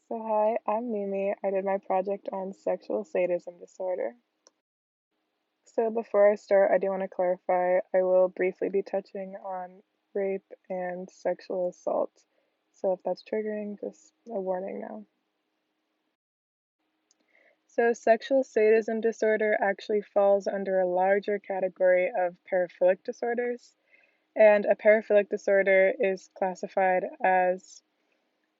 So hi, I'm Mimi. I did my project on sexual sadism disorder. So before I start, I do want to clarify, I will briefly be touching on rape and sexual assault. So if that's triggering, just a warning now. So sexual sadism disorder actually falls under a larger category of paraphilic disorders. And a paraphilic disorder is classified as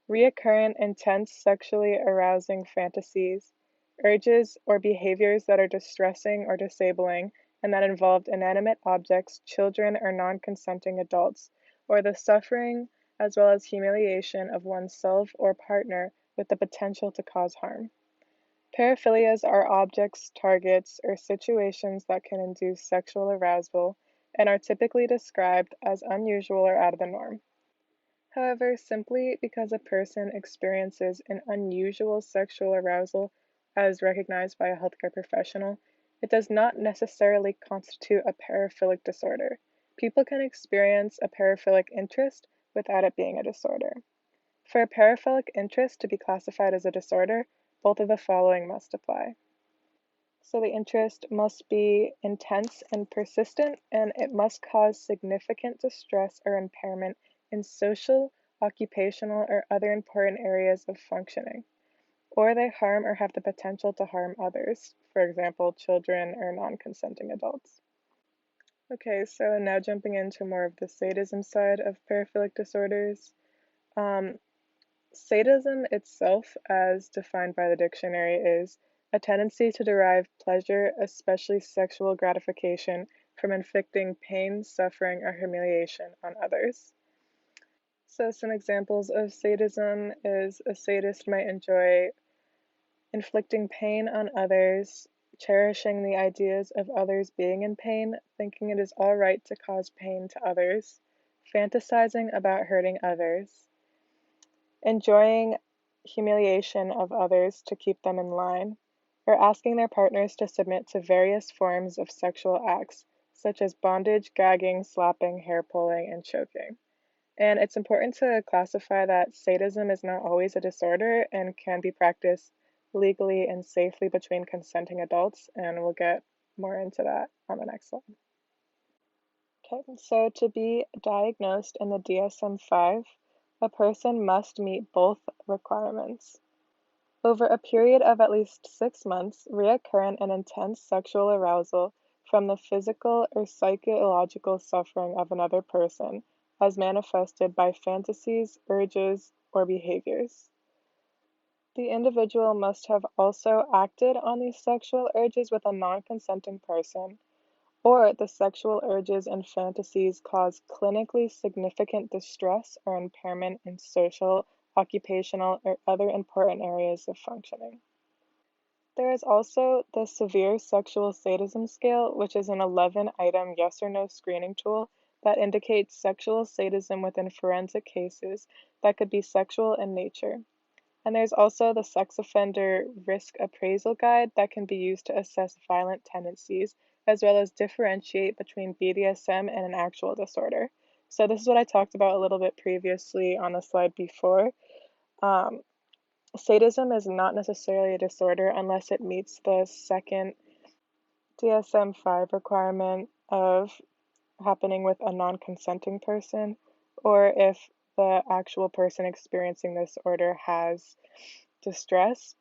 recurrent, intense, sexually arousing fantasies, urges, or behaviors that are distressing or disabling and that involve inanimate objects, children, or non consenting adults, or the suffering as well as humiliation of oneself or partner with the potential to cause harm. Paraphilias are objects, targets, or situations that can induce sexual arousal and are typically described as unusual or out of the norm. However, simply because a person experiences an unusual sexual arousal as recognized by a healthcare professional, it does not necessarily constitute a paraphilic disorder. People can experience a paraphilic interest without it being a disorder. For a paraphilic interest to be classified as a disorder, both of the following must apply. So the interest must be intense and persistent, and it must cause significant distress or impairment in social, occupational, or other important areas of functioning, or they harm or have the potential to harm others, for example, children or non-consenting adults. Okay, so now jumping into more of the sadism side of paraphilic disorders. Um, Sadism itself, as defined by the dictionary, is a tendency to derive pleasure, especially sexual gratification, from inflicting pain, suffering, or humiliation on others. So, some examples of sadism is a sadist might enjoy inflicting pain on others, cherishing the ideas of others being in pain, thinking it is all right to cause pain to others, fantasizing about hurting others, enjoying humiliation of others to keep them in line, or asking their partners to submit to various forms of sexual acts, such as bondage, gagging, slapping, hair pulling, and choking. And it's important to classify that sadism is not always a disorder and can be practiced legally and safely between consenting adults, and we'll get more into that on the next slide. Okay, so to be diagnosed in the DSM-5, a person must meet both requirements. Over a period of at least 6 months, recurrent and intense sexual arousal from the physical or psychological suffering of another person, as manifested by fantasies, urges, or behaviors. The individual must have also acted on these sexual urges with a non-consenting person, or the sexual urges and fantasies cause clinically significant distress or impairment in social, occupational, or other important areas of functioning. There is also the Severe Sexual Sadism Scale, which is an 11-item yes or no screening tool that indicates sexual sadism within forensic cases that could be sexual in nature. And there's also the Sex Offender Risk Appraisal Guide that can be used to assess violent tendencies, as well as differentiate between BDSM and an actual disorder. So this is what I talked about a little bit previously on the slide before. Um, Sadism is not necessarily a disorder unless it meets the second DSM-5 requirement of happening with a non-consenting person, or if the actual person experiencing this disorder has distress.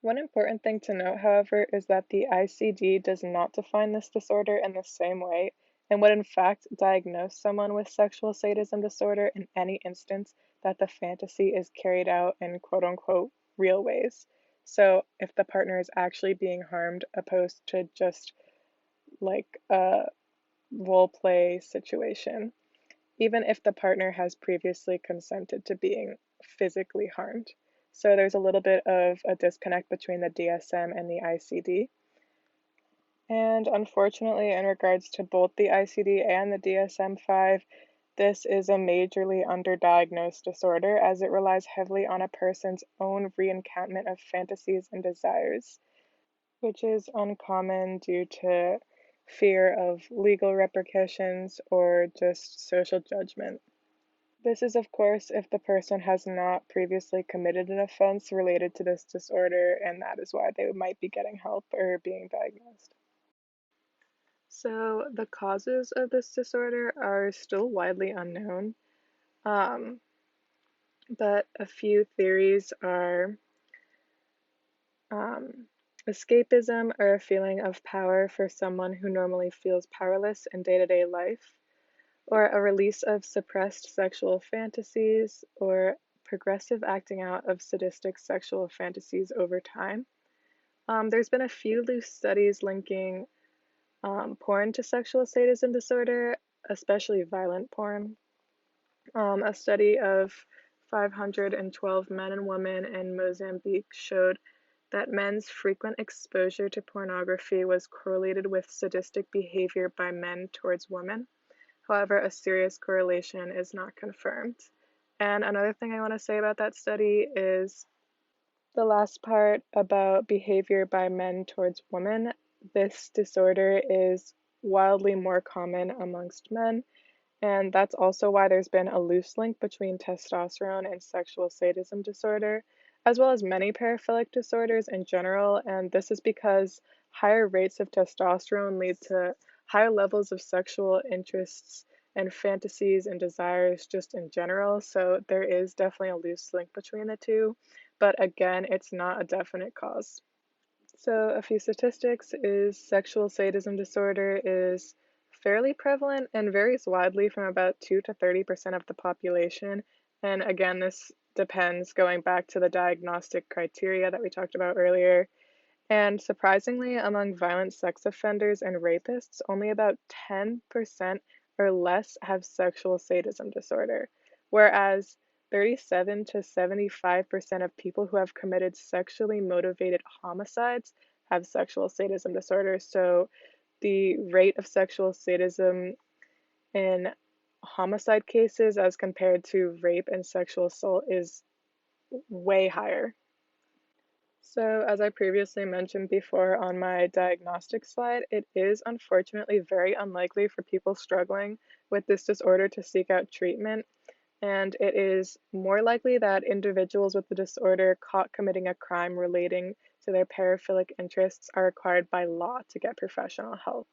One important thing to note, however, is that the ICD does not define this disorder in the same way and would in fact diagnose someone with sexual sadism disorder in any instance that the fantasy is carried out in quote unquote real ways. So if the partner is actually being harmed opposed to just like a role play situation, even if the partner has previously consented to being physically harmed. So there's a little bit of a disconnect between the DSM and the ICD. And unfortunately, in regards to both the ICD and the DSM-5, this is a majorly underdiagnosed disorder as it relies heavily on a person's own reencountment of fantasies and desires, which is uncommon due to fear of legal repercussions or just social judgment. This is, of course, if the person has not previously committed an offense related to this disorder, and that is why they might be getting help or being diagnosed. So, the causes of this disorder are still widely unknown, um, but a few theories are um, escapism, or a feeling of power for someone who normally feels powerless in day to day life, or a release of suppressed sexual fantasies, or progressive acting out of sadistic sexual fantasies over time. There's been a few loose studies linking porn to sexual sadism disorder, especially violent porn. A study of 512 men and women in Mozambique showed that men's frequent exposure to pornography was correlated with sadistic behavior by men towards women. However, a serious correlation is not confirmed. And another thing I want to say about that study is the last part about behavior by men towards women. This disorder is wildly more common amongst men, and that's also why there's been a loose link between testosterone and sexual sadism disorder, as well as many paraphilic disorders in general. And this is because higher rates of testosterone lead to higher levels of sexual interests and fantasies and desires just in general. So there is definitely a loose link between the two. But again, it's not a definite cause. So, a few statistics is sexual sadism disorder is fairly prevalent and varies widely from about 2 to 30% of the population. And again, this depends going back to the diagnostic criteria that we talked about earlier. And surprisingly, among violent sex offenders and rapists, only about 10% or less have sexual sadism disorder, whereas 37 to 75% of people who have committed sexually motivated homicides have sexual sadism disorder. So the rate of sexual sadism in homicide cases as compared to rape and sexual assault is way higher. So, as I previously mentioned before on my diagnostic slide, it is unfortunately very unlikely for people struggling with this disorder to seek out treatment, and it is more likely that individuals with the disorder caught committing a crime relating to their paraphilic interests are required by law to get professional help.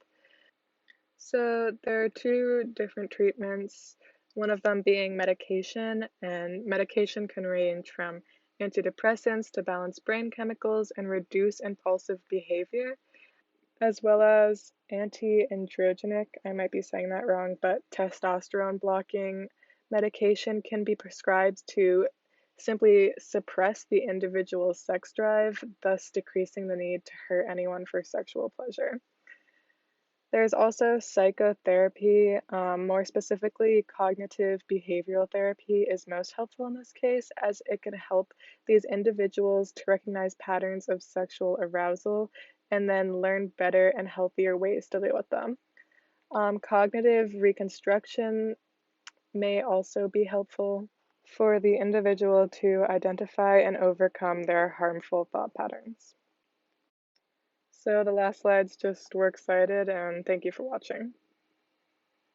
So there are two different treatments, one of them being medication, and medication can range from antidepressants to balance brain chemicals and reduce impulsive behavior, as well as anti-androgenic, I might be saying that wrong, but testosterone blocking medication can be prescribed to simply suppress the individual's sex drive, thus decreasing the need to hurt anyone for sexual pleasure. There's also psychotherapy, more specifically, cognitive behavioral therapy is most helpful in this case as it can help these individuals to recognize patterns of sexual arousal and then learn better and healthier ways to deal with them. Cognitive reconstruction may also be helpful for the individual to identify and overcome their harmful thought patterns. So the last slide's just works cited, and thank you for watching.